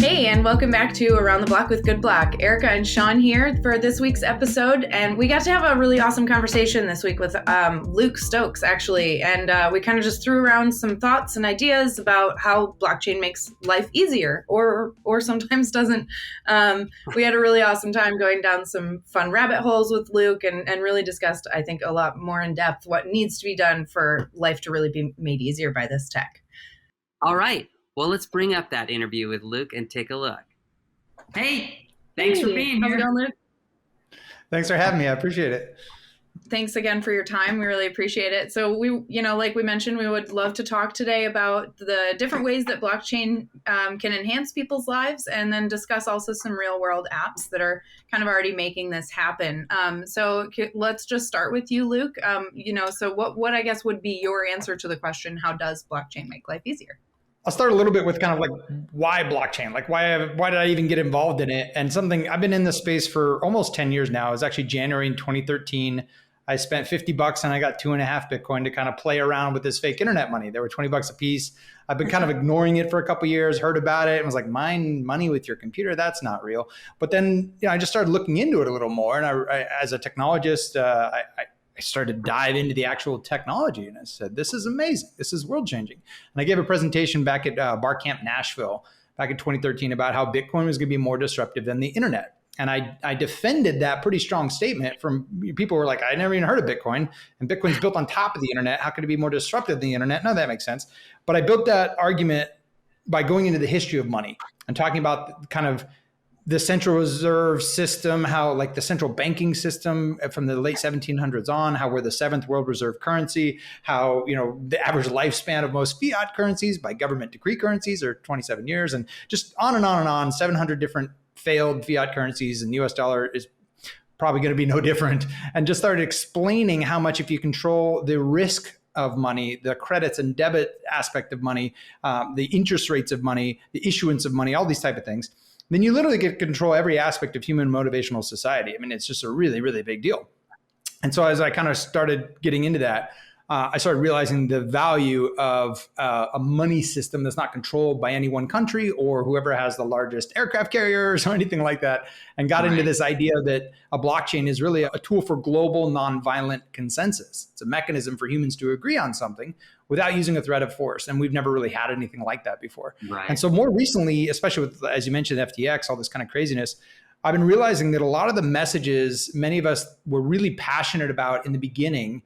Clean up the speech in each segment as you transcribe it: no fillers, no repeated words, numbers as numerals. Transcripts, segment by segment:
Hey, and welcome back to Around the Block with GoodBlock. Erika and Sean here for this week's episode, and we got to have a really awesome conversation this week with Luke Stokes, actually, and we kind of just threw around some thoughts and ideas about how blockchain makes life easier, or sometimes doesn't. We had a really awesome time going down some fun rabbit holes with Luke, and really discussed, I think, a lot more in depth what needs to be done for life to really be made easier by this tech. All right. Well, let's bring up that interview with Luke and take a look. Hey, thanks for being here. How's it going, Luke? Thanks for having me. I appreciate it. Thanks again for your time. We really appreciate it. So we, like we mentioned, we would love to talk today about the different ways that blockchain can enhance people's lives, and then discuss also some real world apps that are kind of already making this happen. So let's just start with you, Luke. So what I guess would be your answer to the question, how does blockchain make life easier? I'll start a little bit with kind of like why blockchain, like why did I even get involved in it? And something I've been in this space for almost 10 years now. It was actually January in 2013. I spent $50 and I got 2.5 Bitcoin to kind of play around with this fake internet money. They were $20 a piece. I've been kind of ignoring it for a couple of years, heard about it, and was like, mine money with your computer, that's not real. But then I just started looking into it a little more. And I as a technologist, I started to dive into the actual technology, and I said, this is amazing. This is world changing. And I gave a presentation back at Barcamp Nashville back in 2013 about how Bitcoin was going to be more disruptive than the internet. And I defended that pretty strong statement from people who were like, I never even heard of Bitcoin, and Bitcoin's built on top of the internet. How could it be more disruptive than the internet? No, that makes sense. But I built that argument by going into the history of money and talking about kind of the central reserve system, how like the central banking system from the late 1700s on, how we're the 7th world reserve currency, how, the average lifespan of most fiat currencies by government decree currencies are 27 years, and just on and on and on, 700 different failed fiat currencies, and the US dollar is probably going to be no different. And just started explaining how much, if you control the risk of money, the credits and debit aspect of money, the interest rates of money, the issuance of money, all these type of things, then you literally get to control every aspect of human motivational society. I mean, it's just a really, really big deal. And so as I kind of started getting into that, I started realizing the value of a money system that's not controlled by any one country or whoever has the largest aircraft carriers or anything like that, and got into this idea that a blockchain is really a tool for global nonviolent consensus. It's a mechanism for humans to agree on something without using a threat of force. And we've never really had anything like that before. Right. And so more recently, especially with, as you mentioned, FTX, all this kind of craziness, I've been realizing that a lot of the messages many of us were really passionate about in the beginning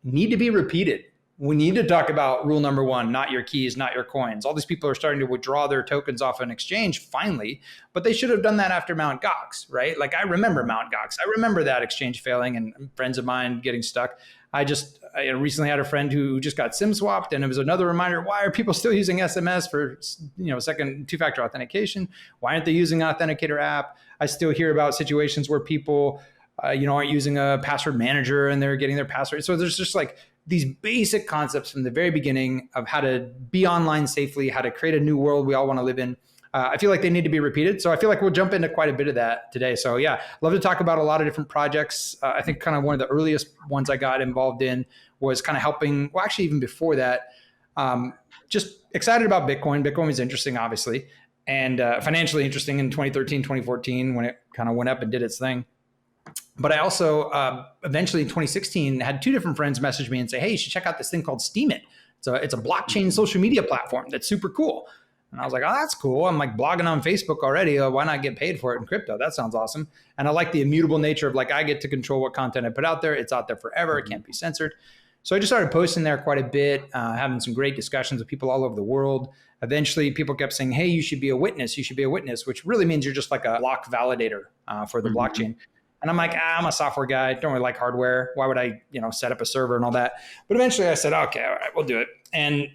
need to be repeated. We need to talk about rule number 1, not your keys, not your coins. All these people are starting to withdraw their tokens off an exchange finally, but they should have done that after Mt. Gox, right? Like I remember Mt. Gox. I remember that exchange failing and friends of mine getting stuck. I recently had a friend who just got SIM swapped, and it was another reminder, why are people still using SMS for, second two-factor authentication? Why aren't they using an authenticator app? I still hear about situations where people aren't using a password manager and they're getting their password. So there's just like these basic concepts from the very beginning of how to be online safely, how to create a new world we all want to live in. I feel like they need to be repeated. So I feel like we'll jump into quite a bit of that today. So yeah, love to talk about a lot of different projects. I think kind of one of the earliest ones I got involved in was kind of helping, well, actually even before that, just excited about Bitcoin. Bitcoin was interesting, obviously, and financially interesting in 2013, 2014 when it kind of went up and did its thing. But I also eventually in 2016 had 2 different friends message me and say, hey, you should check out this thing called Steemit. So it's a blockchain social media platform that's super cool. And I was like, oh, that's cool. I'm like blogging on Facebook already. Why not get paid for it in crypto? That sounds awesome. And I like the immutable nature of like, I get to control what content I put out there. It's out there forever. It can't be censored. So I just started posting there quite a bit, having some great discussions with people all over the world. Eventually people kept saying, hey, you should be a witness. You should be a witness, which really means you're just like a block validator for the blockchain. And I'm like, I'm a software guy. Don't really like hardware. Why would I, set up a server and all that? But eventually I said, okay, all right, we'll do it. And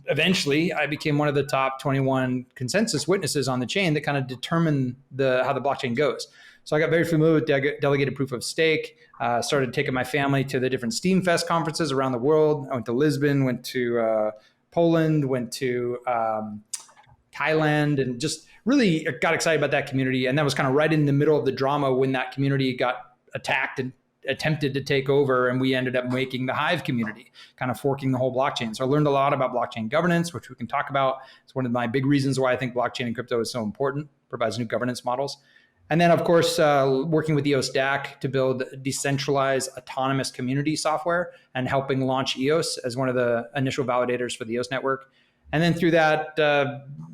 eventually I became one of the top 21 consensus witnesses on the chain that kind of determine how the blockchain goes. So I got very familiar with delegated proof of stake, started taking my family to the different Steamfest conferences around the world. I went to Lisbon, went to Poland, went to Thailand, and just really got excited about that community. And that was kind of right in the middle of the drama when that community got attacked and attempted to take over, and we ended up making the Hive community, kind of forking the whole blockchain. So I learned a lot about blockchain governance, which we can talk about. It's one of my big reasons why I think blockchain and crypto is so important, provides new governance models. And then, of course, working with EOS DAC to build decentralized autonomous community software and helping launch EOS as one of the initial validators for the EOS network. And then through that,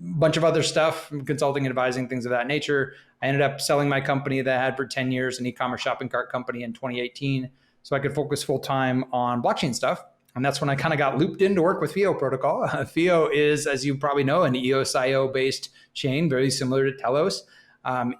bunch of other stuff, consulting, advising, things of that nature. I ended up selling my company that I had for 10 years, an e-commerce shopping cart company, in 2018, so I could focus full time on blockchain stuff. And that's when I kind of got looped in to work with Fio Protocol. Fio is, as you probably know, an EOS.io based chain, very similar to Telos.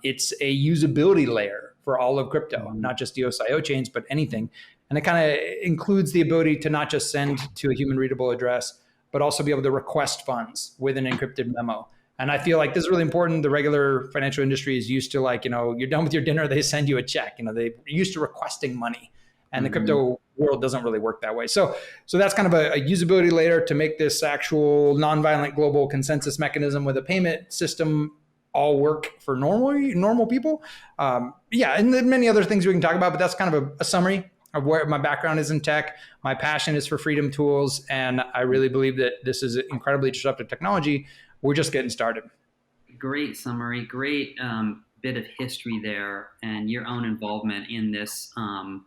It's a usability layer for all of crypto, not just EOS.io chains, but anything. And it kind of includes the ability to not just send to a human readable address, but also be able to request funds with an encrypted memo. And I feel like this is really important. The regular financial industry is used to, like, you're done with your dinner, they send you a check. They're used to requesting money. And the crypto world doesn't really work that way. So that's kind of a usability layer to make this actual nonviolent global consensus mechanism with a payment system all work for normal people. And then many other things we can talk about, but that's kind of a summary of where my background is in tech. My passion is for freedom tools, and I really believe that this is incredibly disruptive technology. We're just getting started. Great summary, great bit of history there, and your own involvement in this kind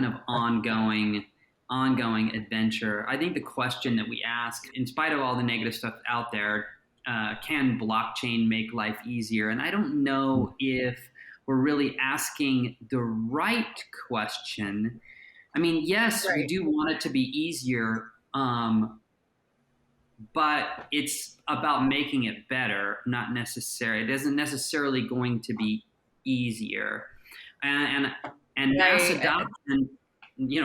of ongoing adventure. I think the question that we ask, in spite of all the negative stuff out there, can blockchain make life easier? And I don't know if we're really asking the right question. I mean, yes, right. We do want it to be easier, but it's about making it better, not necessarily. It isn't necessarily going to be easier. And mass adoption,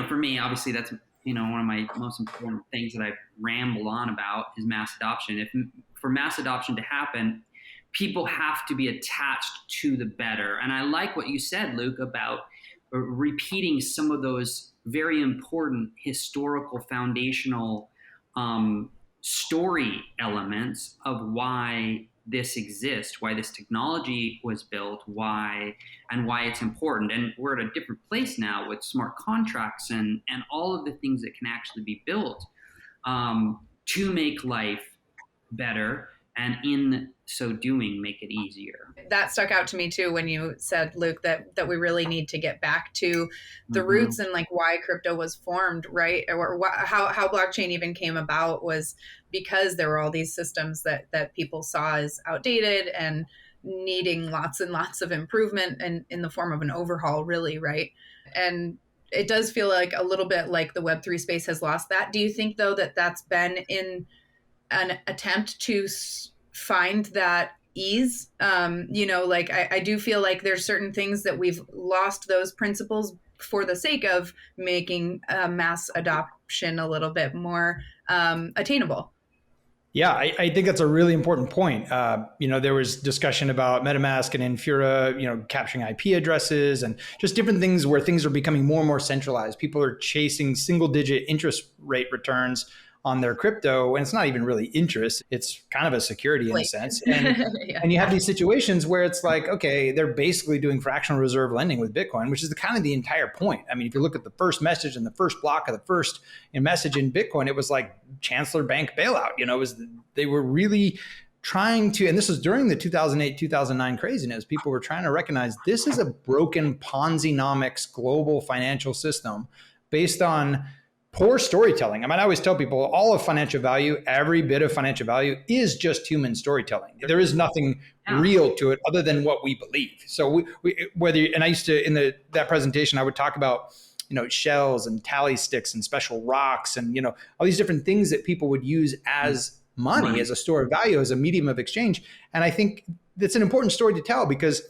for me, obviously that's, one of my most important things that I ramble on about is mass adoption. For mass adoption to happen, people have to be attached to the better. And I like what you said, Luke, about repeating some of those very important historical foundational story elements of why this exists, why this technology was built, why it's important. And we're at a different place now with smart contracts and all of the things that can actually be built to make life better, and in so doing, make it easier. That stuck out to me too when you said, Luke, that we really need to get back to the roots and like why crypto was formed, right? Or how blockchain even came about was because there were all these systems that people saw as outdated and needing lots and lots of improvement and in the form of an overhaul, really, right? And it does feel like a little bit like the Web3 space has lost that. Do you think, though, that that's been in an attempt to find that ease? I do feel like there's certain things that we've lost those principles for the sake of making mass adoption a little bit more attainable. Yeah, I think that's a really important point. There was discussion about MetaMask and Infura, capturing IP addresses and just different things where things are becoming more and more centralized. People are chasing single-digit interest rate returns on their crypto, and it's not even really interest. It's kind of a security in a sense. And, and you have these situations where it's like, okay, they're basically doing fractional reserve lending with Bitcoin, which is kind of the entire point. I mean, if you look at the first message and the first block of the first message in Bitcoin, it was like Chancellor Bank bailout. They were really trying to, and this was during the 2008, 2009 craziness, people were trying to recognize this is a broken Ponzi-nomics global financial system based on poor storytelling. I mean, I always tell people all of financial value, every bit of financial value is just human storytelling. There is nothing real to it other than what we believe. So and I used to, in that presentation, I would talk about, shells and tally sticks and special rocks and, all these different things that people would use as money, as a store of value, as a medium of exchange. And I think that's an important story to tell because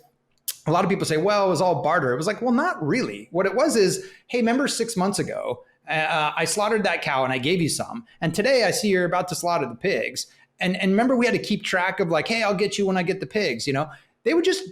a lot of people say, well, it was all barter. It was like, well, not really. What it was is, hey, remember 6 months ago, I slaughtered that cow and I gave you some. And today I see you're about to slaughter the pigs. And remember, we had to keep track of like, hey, I'll get you when I get the pigs. They would just,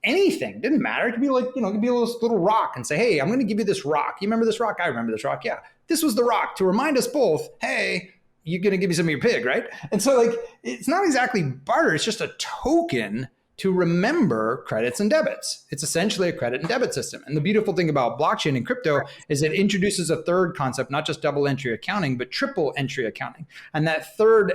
anything, didn't matter. It could be like, it could be a little rock and say, hey, I'm going to give you this rock. You remember this rock? I remember this rock. Yeah. This was the rock to remind us both, hey, you're going to give me some of your pig, right? And so like, it's not exactly barter. It's just a token to remember credits and debits. It's essentially a credit and debit system. And the beautiful thing about blockchain and crypto is it introduces a third concept, not just double entry accounting, but triple entry accounting. And that third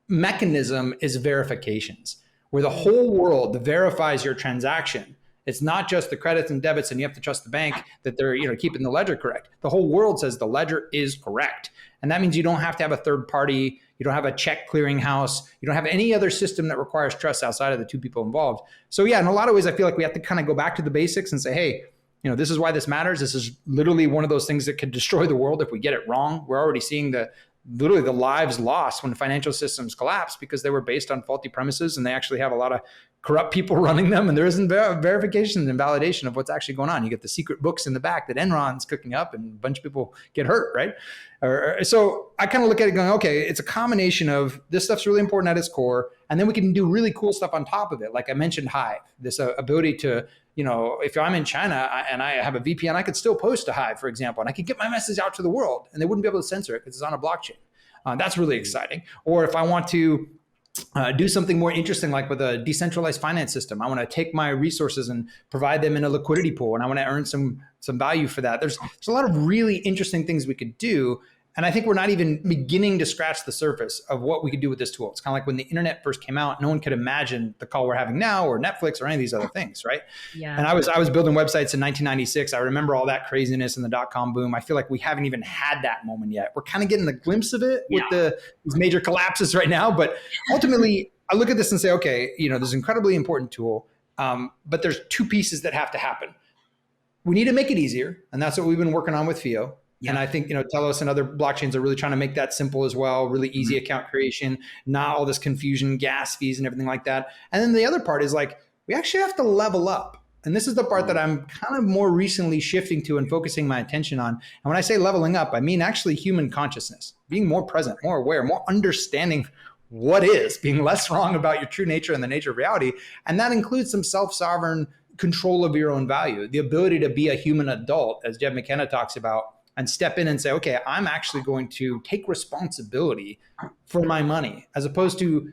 mechanism is verifications, where the whole world verifies your transaction. It's not just the credits and debits and you have to trust the bank that they're keeping the ledger correct. The whole world says the ledger is correct. And that means you don't have to have a third party. You don't have a check clearing house. You don't have any other system that requires trust outside of the two people involved. So yeah, in a lot of ways, I feel like we have to kind of go back to the basics and say, hey, this is why this matters. This is literally one of those things that could destroy the world if we get it wrong. We're already seeing literally the lives lost when financial systems collapse because they were based on faulty premises and they actually have a lot of corrupt people running them, and there isn't verification and validation of what's actually going on. You get the secret books in the back that Enron's cooking up and a bunch of people get hurt, right? So I kind of look at it going, okay, it's a combination of this stuff's really important at its core, and then we can do really cool stuff on top of it. Like I mentioned Hive, this ability to, if I'm in China and I have a VPN, I could still post to Hive, for example, and I could get my message out to the world and they wouldn't be able to censor it because it's on a blockchain. That's really exciting. Or if I want to do something more interesting, like with a decentralized finance system, I want to take my resources and provide them in a liquidity pool, and I want to earn some value for that. There's a lot of really interesting things we could do. And I think we're not even beginning to scratch the surface of what we could do with this tool. It's kind of like when the internet first came out, no one could imagine the call we're having now or Netflix or any of these other things, right? Yeah. And I was building websites in 1996. I remember all that craziness and the dot-com boom. I feel like we haven't even had that moment yet. We're kind of getting a glimpse of it with these major collapses right now. But ultimately, I look at this and say, okay, this is an incredibly important tool, but there's two pieces that have to happen. We need to make it easier, and that's what we've been working on with Fio. Yeah. And I think, Telos and other blockchains are really trying to make that simple as well, really easy account creation, not all this confusion, gas fees and everything like that. And then the other part is like, we actually have to level up. And this is the part that I'm kind of more recently shifting to and focusing my attention on. And when I say leveling up, I mean actually human consciousness, being more present, more aware, more understanding what is, being less wrong about your true nature and the nature of reality. And that includes some self-sovereign control of your own value, the ability to be a human adult, as Jeb McKenna talks about, and step in and say, okay, I'm actually going to take responsibility for my money, as opposed to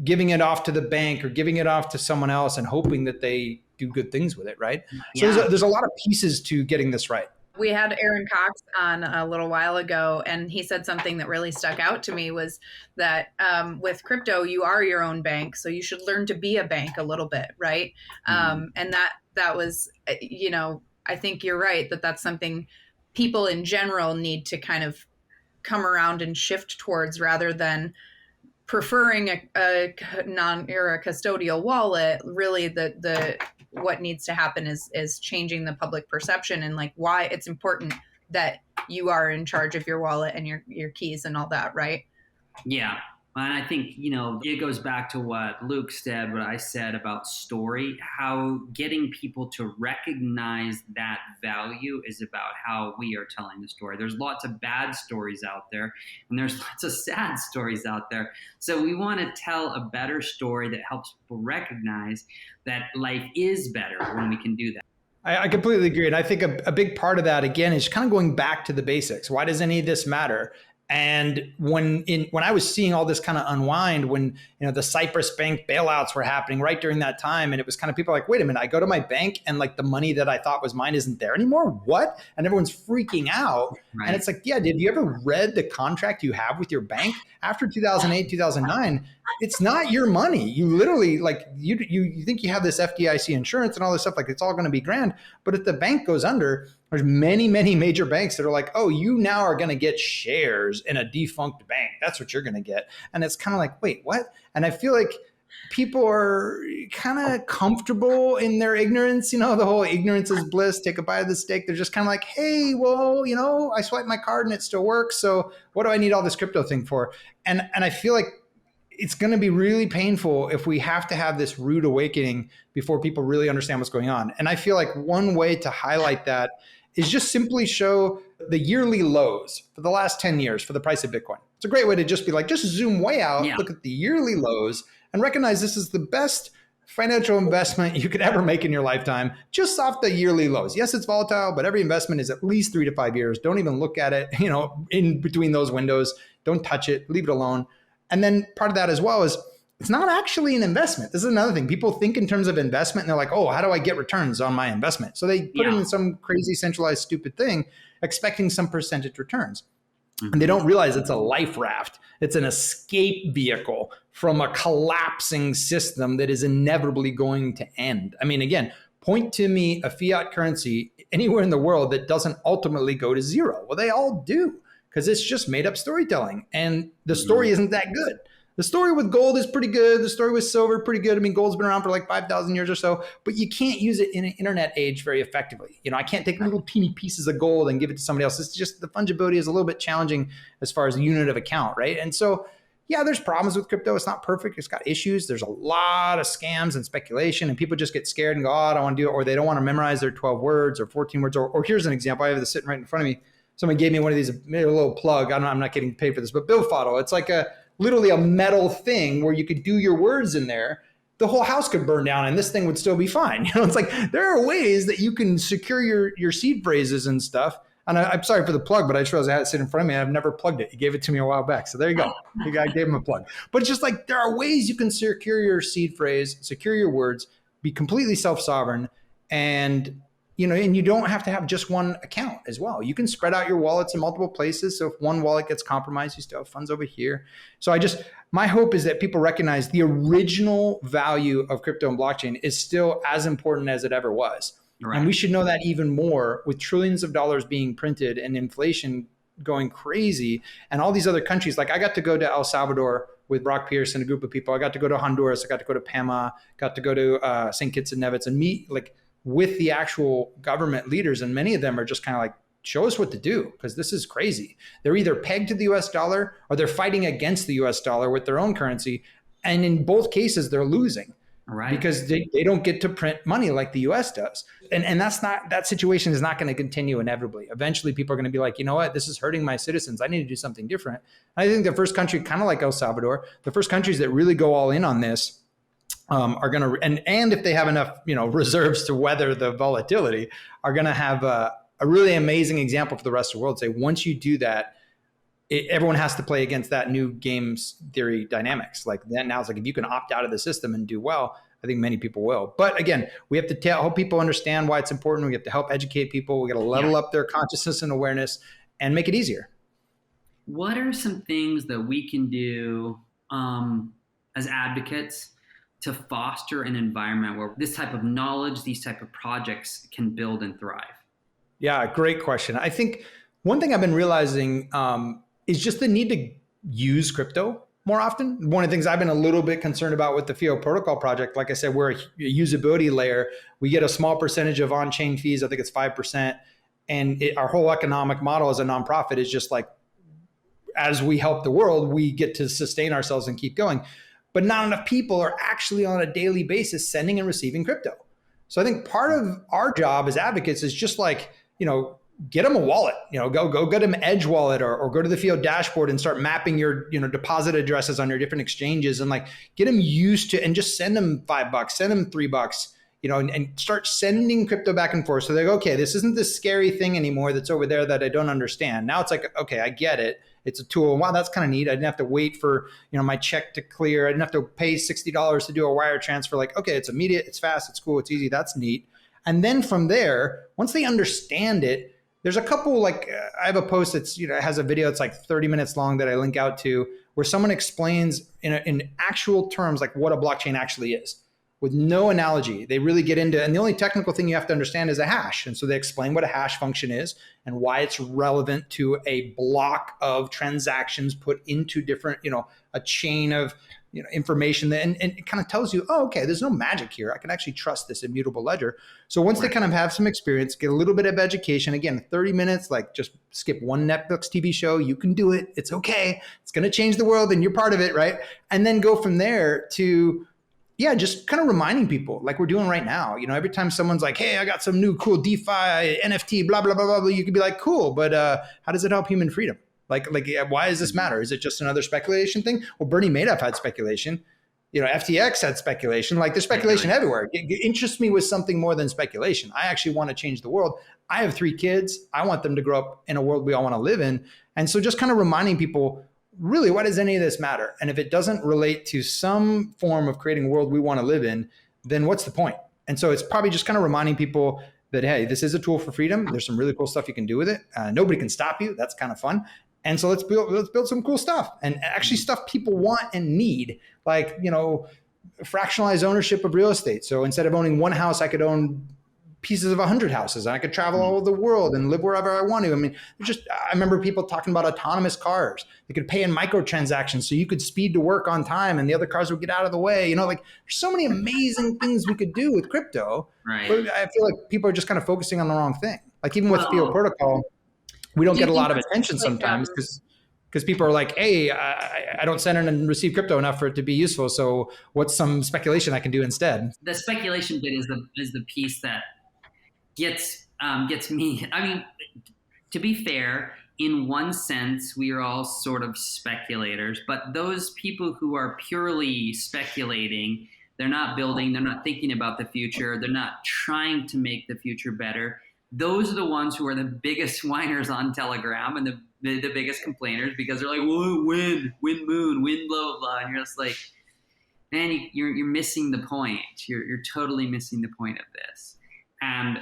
giving it off to the bank or giving it off to someone else and hoping that they do good things with it, right? So there's a lot of pieces to getting this right. We had Aaron Cox on a little while ago, and he said something that really stuck out to me was that with crypto, you are your own bank. So you should learn to be a bank a little bit, right? And that was, I think you're right, that's something people in general need to kind of come around and shift towards, rather than preferring a custodial wallet. Really, the what needs to happen is changing the public perception and like why it's important that you are in charge of your wallet and your keys and all that, right? Yeah. And I think, it goes back to what Luke said, what I said about story, how getting people to recognize that value is about how we are telling the story. There's lots of bad stories out there, and there's lots of sad stories out there. So we want to tell a better story that helps people recognize that life is better when we can do that. I completely agree. And I think a big part of that, again, is kind of going back to the basics. Why does any of this matter? And when I was seeing all this kind of unwind, when the Cyprus Bank bailouts were happening right during that time, and it was kind of people like, wait a minute, I go to my bank and like the money that I thought was mine isn't there anymore. What? And everyone's freaking out. Right. And it's like, yeah, did you ever read the contract you have with your bank after 2008, 2009? It's not your money. You literally like you think you have this FDIC insurance and all this stuff, like it's all going to be grand. But if the bank goes under, there's many, many major banks that are like, oh, you now are going to get shares in a defunct bank. That's what you're going to get. And it's kind of like, wait, what? And I feel like people are kind of comfortable in their ignorance. The whole ignorance is bliss, take a bite of the steak. They're just kind of like, hey, well, I swipe my card and it still works. So what do I need all this crypto thing for? And I feel like it's going to be really painful if we have to have this rude awakening before people really understand what's going on. And I feel like one way to highlight that is just simply show the yearly lows for the last 10 years for the price of Bitcoin. It's a great way to just be like, just zoom way out, look at the yearly lows and recognize this is the best financial investment you could ever make in your lifetime, just off the yearly lows. Yes, it's volatile, but every investment is at least 3 to 5 years. Don't even look at it, in between those windows. Don't touch it, leave it alone. And then part of that as well is it's not actually an investment. This is another thing. People think in terms of investment and they're like, oh, how do I get returns on my investment? So they put it in some crazy centralized stupid thing, expecting some percentage returns. And they don't realize it's a life raft. It's an escape vehicle from a collapsing system that is inevitably going to end. I mean, again, point to me a fiat currency anywhere in the world that doesn't ultimately go to zero. Well, they all do, because it's just made up storytelling. And the story isn't that good. The story with gold is pretty good. The story with silver, pretty good. I mean, gold's been around for like 5,000 years or so, but you can't use it in an internet age very effectively. I can't take little teeny pieces of gold and give it to somebody else. It's just the fungibility is a little bit challenging as far as the unit of account, right? And so, yeah, there's problems with crypto. It's not perfect. It's got issues. There's a lot of scams and speculation, and people just get scared and go, oh, I don't want to do it, or they don't want to memorize their 12 words or 14 words. Or here's an example. I have this sitting right in front of me. Someone gave me one of these, made a little plug. I'm not getting paid for this, but Billfodl. It's like literally a metal thing where you could do your words in there. The whole house could burn down and this thing would still be fine. It's like there are ways that you can secure your seed phrases and stuff. And I'm sorry for the plug, but I just realized I had it sitting in front of me. I've never plugged it. He gave it to me a while back. So there you go. The guy gave him a plug. But it's just like there are ways you can secure your seed phrase, secure your words, be completely self-sovereign, and and you don't have to have just one account as well. You can spread out your wallets in multiple places. So if one wallet gets compromised, you still have funds over here. So my hope is that people recognize the original value of crypto and blockchain is still as important as it ever was. Right. And we should know that even more with trillions of dollars being printed and inflation going crazy and all these other countries. Like I got to go to El Salvador with Brock Pierce and a group of people. I got to go to Honduras. I got to go to Panama, got to go to St. Kitts and Nevis and meet with the actual government leaders. And many of them are just kind of like, show us what to do, because this is crazy. They're either pegged to the US dollar or they're fighting against the US dollar with their own currency. And in both cases, they're losing. Right. Because they don't get to print money like the US does. And that situation is not going to continue inevitably. Eventually, people are going to be like, you know what, this is hurting my citizens. I need to do something different. I think the first country, kind of like El Salvador, the first countries that really go all in on this are going to, and if they have enough, reserves to weather the volatility, are going to have a really amazing example for the rest of the world. Say, once you do that, everyone has to play against that new games theory dynamics. Like that now it's like, if you can opt out of the system and do well, I think many people will. But again, we have to help people understand why it's important. We have to help educate people. We got to level up their consciousness and awareness and make it easier. What are some things that we can do as advocates to foster an environment where this type of knowledge, these type of projects can build and thrive? Yeah, great question. I think one thing I've been realizing is just the need to use crypto more often. One of the things I've been a little bit concerned about with the Fio Protocol project, like I said, we're a usability layer. We get a small percentage of on-chain fees. I think it's 5%. And our whole economic model as a nonprofit is just like, as we help the world, we get to sustain ourselves and keep going. But not enough people are actually on a daily basis sending and receiving crypto. So I think part of our job as advocates is just like, get them a wallet, go get them Edge wallet or go to the Fio dashboard and start mapping your, deposit addresses on your different exchanges and like get them used to, and just send them $5, send them $3, and start sending crypto back and forth. So they go, okay, this isn't this scary thing anymore that's over there that I don't understand. Now it's like, okay, I get it. It's a tool. Wow, that's kind of neat. I didn't have to wait for, my check to clear. I didn't have to pay $60 to do a wire transfer. Like, okay, it's immediate, it's fast, it's cool, it's easy. That's neat. And then from there, once they understand it, there's a couple, I have a post that's, has a video that's like 30 minutes long that I link out to, where someone explains in actual terms, like what a blockchain actually is with no analogy. They really get into, and the only technical thing you have to understand is a hash. And so they explain what a hash function is and why it's relevant to a block of transactions put into different, a chain of, information that, and it kind of tells you, oh, okay, there's no magic here. I can actually trust this immutable ledger. So once they kind of have some experience, get a little bit of education, again, 30 minutes, like just skip one Netflix TV show, you can do it. It's okay. It's going to change the world and you're part of it, right? And then go from there to, just kind of reminding people like we're doing right now. Every time someone's like, hey, I got some new cool DeFi, NFT, blah, blah, blah, blah, blah, you could be like, cool, but how does it help human freedom? Like, why does this matter? Is it just another speculation thing? Well, Bernie Madoff had speculation. FTX had speculation. Like, there's speculation everywhere. It interests me with something more than speculation. I actually want to change the world. I have 3 kids. I want them to grow up in a world we all want to live in. And so just kind of reminding people, really, why does any of this matter? And if it doesn't relate to some form of creating a world we want to live in, then what's the point? And so it's probably just kind of reminding people that, hey, this is a tool for freedom. There's some really cool stuff you can do with it. Nobody can stop you. That's kind of fun. And so let's build some cool stuff, and actually stuff people want and need, like, fractionalized ownership of real estate. So instead of owning one house, I could own pieces of 100 houses, and I could travel all over the world and live wherever I want to. I mean, I remember people talking about autonomous cars. They could pay in microtransactions so you could speed to work on time and the other cars would get out of the way. Like, there's so many amazing things we could do with crypto. Right. But I feel like people are just kind of focusing on the wrong thing. Like, even with Fio Protocol, we don't get a lot of attention sometimes because people are like, hey, I don't send in and receive crypto enough for it to be useful. So what's some speculation I can do instead? The speculation bit is the piece that gets me. I mean, to be fair, in one sense, we are all sort of speculators, but those people who are purely speculating, they're not building, they're not thinking about the future, they're not trying to make the future better. Those are the ones who are the biggest whiners on Telegram and the biggest complainers, because they're like, well, wind, moon, wind, blah, blah, blah. And you're just like, man, you're missing the point. You're totally missing the point of this. And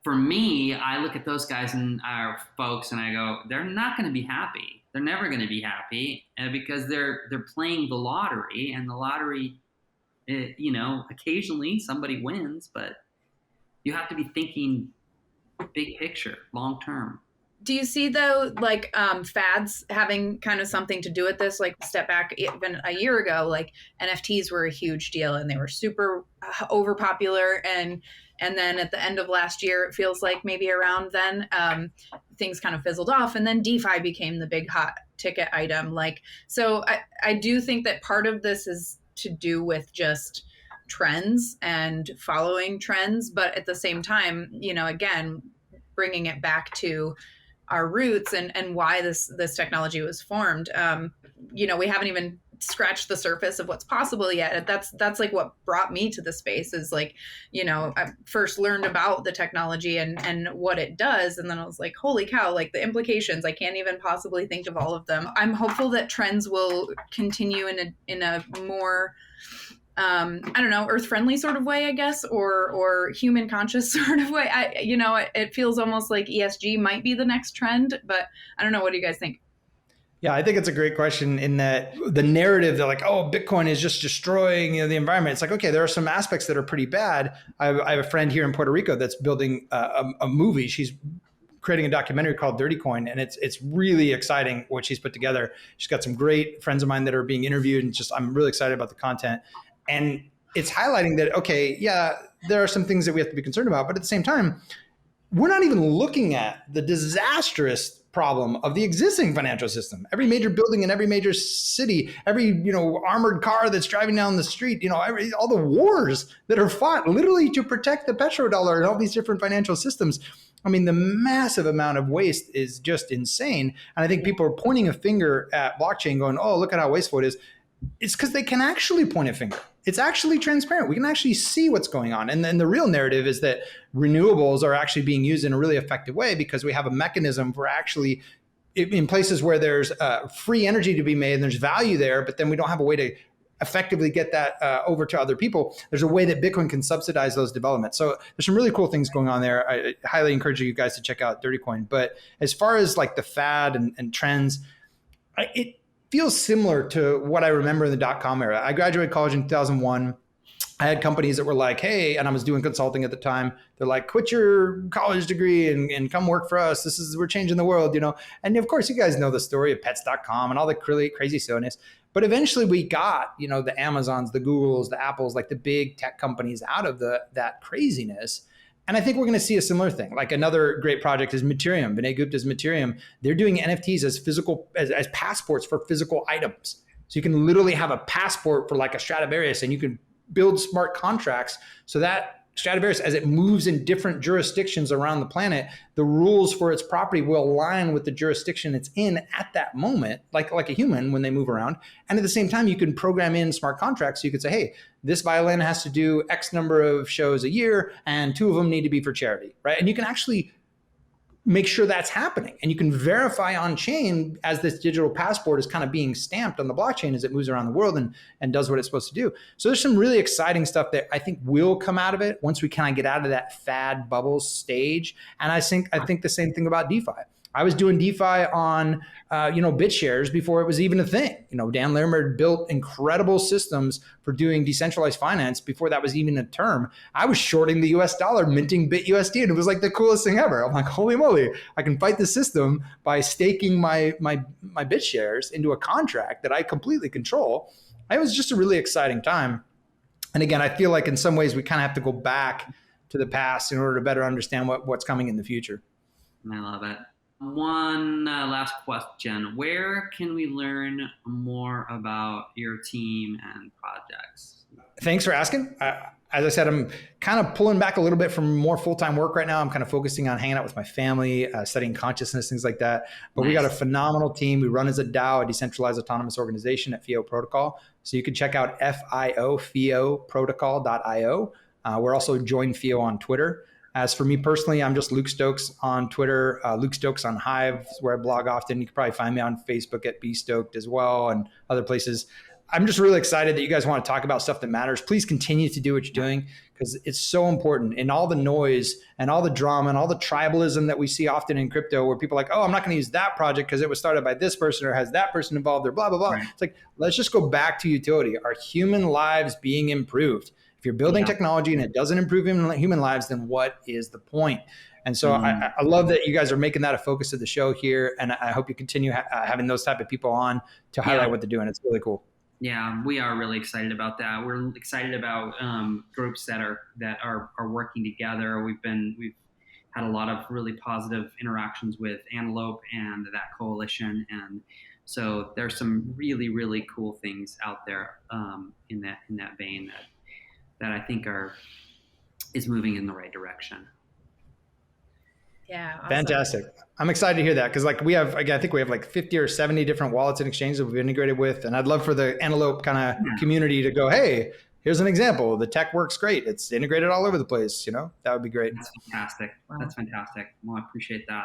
for me, I look at those guys and our folks and I go, they're not going to be happy. They're never going to be happy because they're playing the lottery, and the lottery, occasionally somebody wins, but you have to be thinking big picture, long term. Do you see, though, like fads having kind of something to do with this? Like, step back even a year ago, like NFTs were a huge deal and they were super over popular. And then at the end of last year, it feels like maybe around then, things kind of fizzled off. And then DeFi became the big hot ticket item. Like, so I do think that part of this is to do with just trends and following trends. But at the same time, again, bringing it back to our roots and why this technology was formed. We haven't even scratched the surface of what's possible yet. That's like what brought me to the space is like, I first learned about the technology and what it does. And then I was like, holy cow, like the implications, I can't even possibly think of all of them. I'm hopeful that trends will continue in a more, earth-friendly sort of way, I guess, or human conscious sort of way. It feels almost like ESG might be the next trend, but I don't know. What do you guys think? Yeah, I think it's a great question in that the narrative that like, oh, Bitcoin is just destroying the environment. It's like, okay, there are some aspects that are pretty bad. I have a friend here in Puerto Rico that's building a movie. She's creating a documentary called Dirty Coin, and it's really exciting what she's put together. She's got some great friends of mine that are being interviewed, and I'm really excited about the content. And it's highlighting that, okay, yeah, there are some things that we have to be concerned about, but at the same time, we're not even looking at the disastrous problem of the existing financial system. Every major building in every major city, every armored car that's driving down the street, all the wars that are fought literally to protect the petrodollar and all these different financial systems. I mean, the massive amount of waste is just insane. And I think people are pointing a finger at blockchain going, oh, look at how wasteful it is. It's because they can actually point a finger. It's actually transparent. We can actually see what's going on. And then the real narrative is that renewables are actually being used in a really effective way because we have a mechanism for actually, in places where there's free energy to be made and there's value there, but then we don't have a way to effectively get that over to other people. There's a way that Bitcoin can subsidize those developments. So there's some really cool things going on there. I highly encourage you guys to check out Dirty Coin. But as far as like the fad and trends, it feels similar to what I remember in the dot-com era. I graduated college in 2001. I had companies that were like, hey, and I was doing consulting at the time. They're like, quit your college degree and come work for us. We're changing the world, And of course, you guys know the story of pets.com and all the crazy silliness. But eventually we got, the Amazons, the Googles, the Apples, like the big tech companies out of that craziness. And I think we're going to see a similar thing. Like another great project is Materium, Vinay Gupta's Materium. They're doing NFTs as physical, as passports for physical items. So you can literally have a passport for like a Stradivarius, and you can build smart contracts so that Stradivarius, as it moves in different jurisdictions around the planet, the rules for its property will align with the jurisdiction it's in at that moment, like a human when they move around. And at the same time, you can program in smart contracts. So you could say, hey, this violin has to do X number of shows a year, and 2 of them need to be for charity, right? And you can actually make sure that's happening. And you can verify on chain as this digital passport is kind of being stamped on the blockchain as it moves around the world and does what it's supposed to do. So there's some really exciting stuff that I think will come out of it once we kind of get out of that fad bubble stage. And I think the same thing about DeFi. I was doing DeFi on, BitShares before it was even a thing. Dan Larimer built incredible systems for doing decentralized finance before that was even a term. I was shorting the US dollar, minting BitUSD, and it was like the coolest thing ever. I'm like, holy moly, I can fight the system by staking my BitShares into a contract that I completely control. It was just a really exciting time. And again, I feel like in some ways we kind of have to go back to the past in order to better understand what's coming in the future. I love it. One last question. Where can we learn more about your team and projects? Thanks for asking. As I said, I'm kind of pulling back a little bit from more full-time work right now. I'm kind of focusing on hanging out with my family, studying consciousness, things like that. But We got a phenomenal team. We run as a DAO, a decentralized autonomous organization at Fio Protocol. So you can check out fioprotocol.io. We're also join Fio on Twitter. As for me personally, I'm just Luke Stokes on Twitter, Luke Stokes on Hive, where I blog often. You can probably find me on Facebook at BStoked as well and other places. I'm just really excited that you guys want to talk about stuff that matters. Please continue to do what you're doing because it's so important. In all the noise and all the drama and all the tribalism that we see often in crypto where people are like, oh, I'm not going to use that project because it was started by this person or has that person involved or blah, blah, blah. Right. It's like, let's just go back to utility. Are human lives being improved? If you're building technology and it doesn't improve human lives, then what is the point? And so I love that you guys are making that a focus of the show here. And I hope you continue having those type of people on to highlight what they're doing. It's really cool. Yeah, we are really excited about that. We're excited about groups that are working together. We've had a lot of really positive interactions with Antelope and that coalition. And so there's some really, really cool things out there in that vein that I think is moving in the right direction. Yeah. Awesome. Fantastic. I'm excited to hear that because I think we have like 50 or 70 different wallets and exchanges that we've integrated with. And I'd love for the Antelope kind of community to go, hey, here's an example. The tech works great. It's integrated all over the place. That would be great. That's fantastic. Wow. That's fantastic. Well, I appreciate that.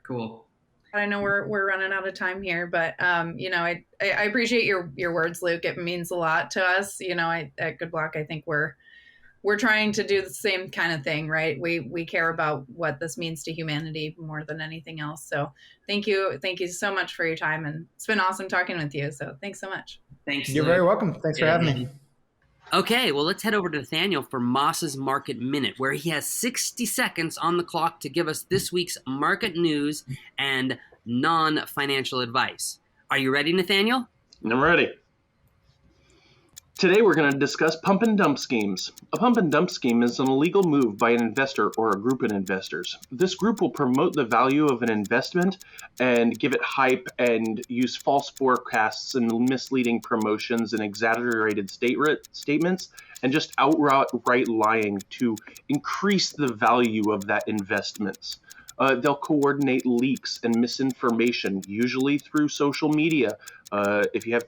Cool. I know we're running out of time here, but I appreciate your words, Luke. It means a lot to us. At GoodBlock, I think we're trying to do the same kind of thing, right? We care about what this means to humanity more than anything else. So thank you so much for your time, and it's been awesome talking with you. So thanks so much. Thanks. You're very welcome. Thanks for having me. Okay, well, let's head over to Nathaniel for Moss's Market Minute, where he has 60 seconds on the clock to give us this week's market news and non-financial advice. Are you ready, Nathaniel? I'm ready. Today we're going to discuss pump and dump schemes. A pump and dump scheme is an illegal move by an investor or a group of investors. This group will promote the value of an investment and give it hype and use false forecasts and misleading promotions and exaggerated statements and just outright lying to increase the value of that investment. They'll coordinate leaks and misinformation, usually through social media. If you have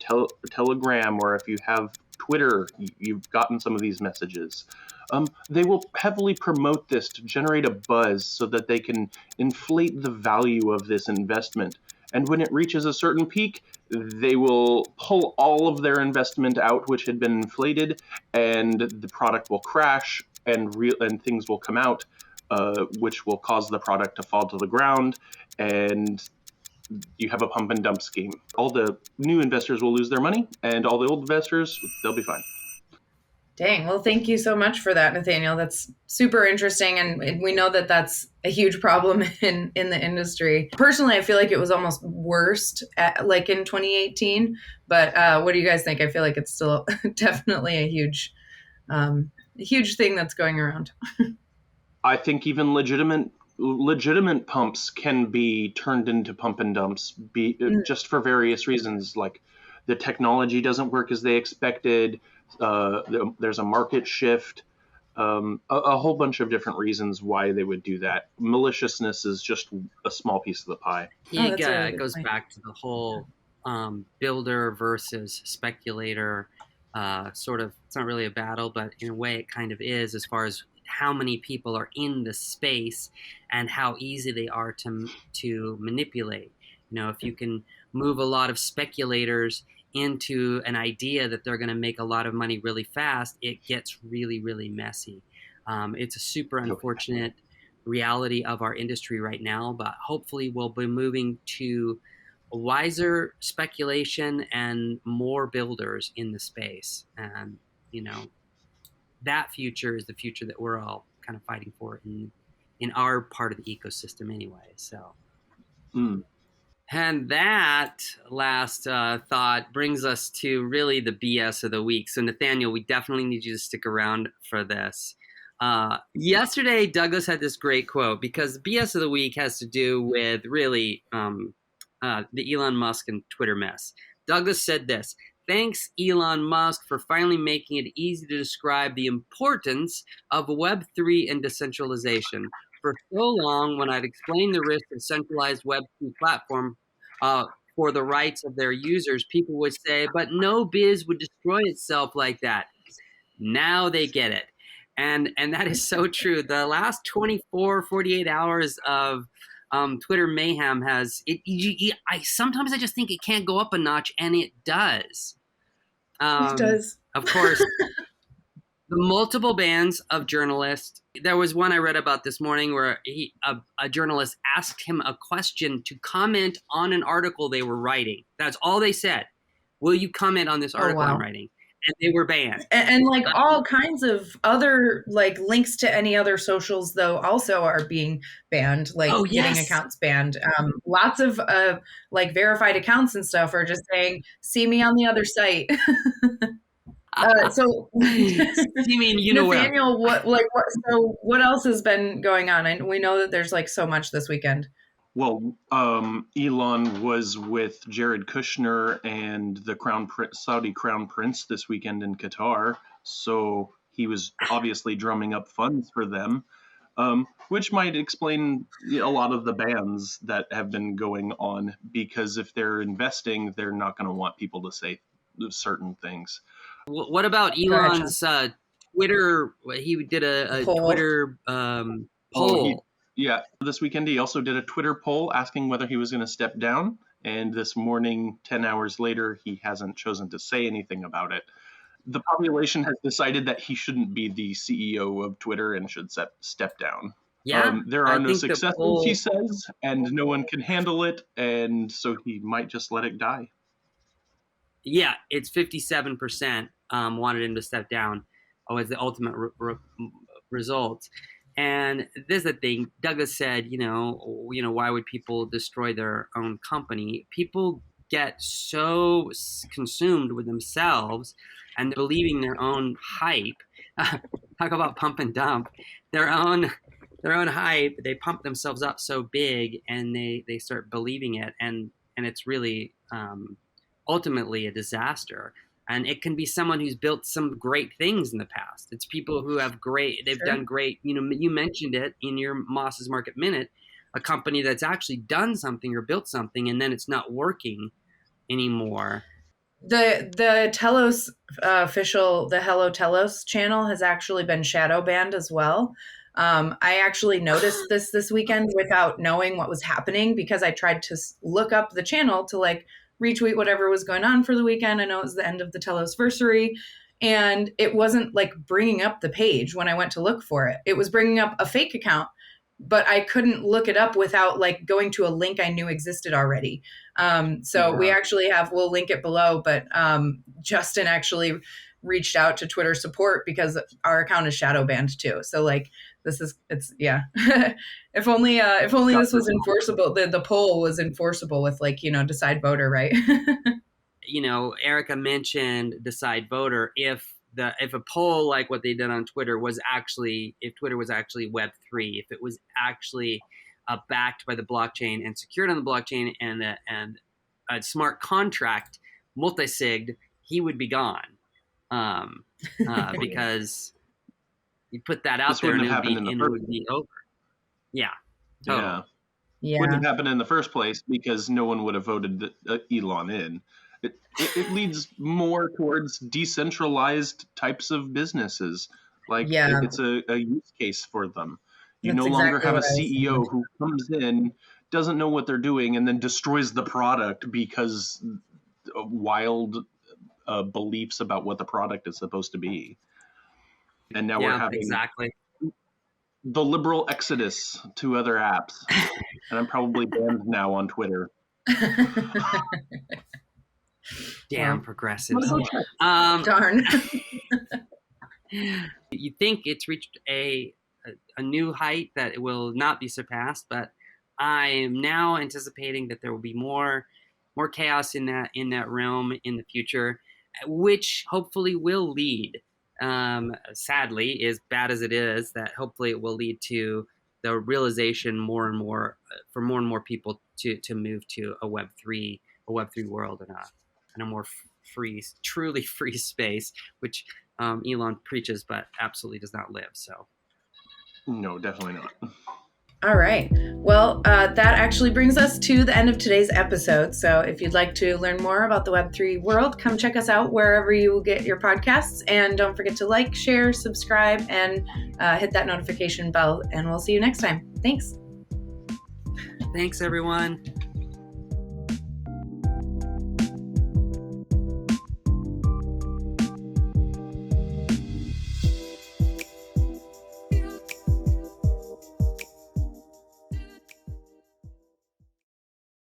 Telegram or if you have Twitter, you've gotten some of these messages. They will heavily promote this to generate a buzz so that they can inflate the value of this investment. And when it reaches a certain peak, they will pull all of their investment out, which had been inflated, and the product will crash and things will come out, which will cause the product to fall to the ground, and you have a pump and dump scheme. All the new investors will lose their money, and all the old investors, they'll be fine. Dang. Well, thank you so much for that, Nathaniel. That's super interesting. And we know that that's a huge problem in the industry. Personally, I feel like it was almost worst like in 2018. But what do you guys think? I feel like it's still definitely a huge thing that's going around. I think even legitimate pumps can be turned into pump and dumps just for various reasons, like the technology doesn't work as they expected, there's a market shift, a whole bunch of different reasons why they would do that. Maliciousness is just a small piece of the pie. It goes back to the whole builder versus speculator sort of. It's not really a battle, but in a way it kind of is, as far as how many people are in the space and how easy they are to manipulate. If you can move a lot of speculators into an idea that they're going to make a lot of money really fast, it gets really, really messy. It's a super unfortunate reality of our industry right now, but hopefully we'll be moving to wiser speculation and more builders in the space. And, that future is the future that we're all kind of fighting for in our part of the ecosystem anyway. So. And that last thought brings us to really the BS of the week. So, Nathaniel, we definitely need you to stick around for this. Yesterday, Douglas had this great quote, because the BS of the week has to do with really the Elon Musk and Twitter mess. Douglas said this: "Thanks, Elon Musk, for finally making it easy to describe the importance of Web3 and decentralization. For so long, when I'd explain the risk of centralized Web2 platform for the rights of their users, people would say, but no biz would destroy itself like that. Now they get it." And that is so true. The last 24, 48 hours of Twitter mayhem has it. Sometimes I just think it can't go up a notch, and it does. It does. Of course, the multiple bans of journalists. There was one I read about this morning where a journalist asked him a question to comment on an article they were writing. That's all they said. "Will you comment on this article I'm writing?" And they were banned. And like all kinds of other like links to any other socials though also are being banned, like getting accounts banned. Lots of like verified accounts and stuff are just saying, "See me on the other site." So you mean Nathaniel, what else has been going on? And we know that there's like so much this weekend. Well, Elon was with Jared Kushner and the Saudi Crown Prince this weekend in Qatar, so he was obviously drumming up funds for them, which might explain a lot of the bans that have been going on, because if they're investing, they're not going to want people to say certain things. What about Elon's Twitter? He did a Twitter poll. This weekend he also did a Twitter poll asking whether he was going to step down, and this morning, 10 hours later, he hasn't chosen to say anything about it. The population has decided that he shouldn't be the CEO of Twitter and should step down. There are no successors, he says, and no one can handle it, and so he might just let it die. Yeah, it's 57% wanted him to step down as the ultimate result. And there's the thing, Douglas said, why would people destroy their own company? People get so consumed with themselves and believing their own hype. Talk about pump and dump. Their own hype, they pump themselves up so big and they start believing it. And it's really ultimately a disaster. And it can be someone who's built some great things in the past. It's people who have done great. You mentioned it in your Moss's Market Minute, a company that's actually done something or built something, and then it's not working anymore. The Telos the Hello Telos channel has actually been shadow banned as well. I actually noticed this weekend without knowing what was happening, because I tried to look up the channel to like retweet whatever was going on for the weekend. I know it was the end of the Telosversary, and it wasn't like bringing up the page when I went to look for it. It was bringing up a fake account, but I couldn't look it up without like going to a link I knew existed already. We actually we'll link it below, but Justin actually reached out to Twitter support because our account is shadow banned too. So like if only this was enforceable, the poll was enforceable with like, decide voter, right? Erika mentioned decide voter. If a poll like what they did on Twitter if Twitter was actually Web3, if it was actually backed by the blockchain and secured on the blockchain and a smart contract multi-sigged, he would be gone. Because you put that out there and it would be over. Yeah. Totally. Yeah. Wouldn't have happened in the first place because no one would have voted Elon in. It leads more towards decentralized types of businesses. Like Yeah. it's a use case for them. You That's no longer exactly have a what I was CEO thinking. who comes in, doesn't know what they're doing, and then destroys the product because of wild beliefs about what the product is supposed to be. And now we're having exactly. the liberal exodus to other apps. And I'm probably banned now on Twitter. Damn progressives. Darn. You think it's reached a new height that it will not be surpassed, but I am now anticipating that there will be more chaos in that realm in the future, which hopefully will lead, sadly, as bad as it is, that hopefully it will lead to the realization more and more for more and more people to move to a Web3 world and a more free, truly free space, which Elon preaches but absolutely does not live. So no, definitely not. All right. Well, that actually brings us to the end of today's episode. So if you'd like to learn more about the Web3 world, come check us out wherever you get your podcasts. And don't forget to like, share, subscribe, and hit that notification bell. And we'll see you next time. Thanks. Thanks, everyone.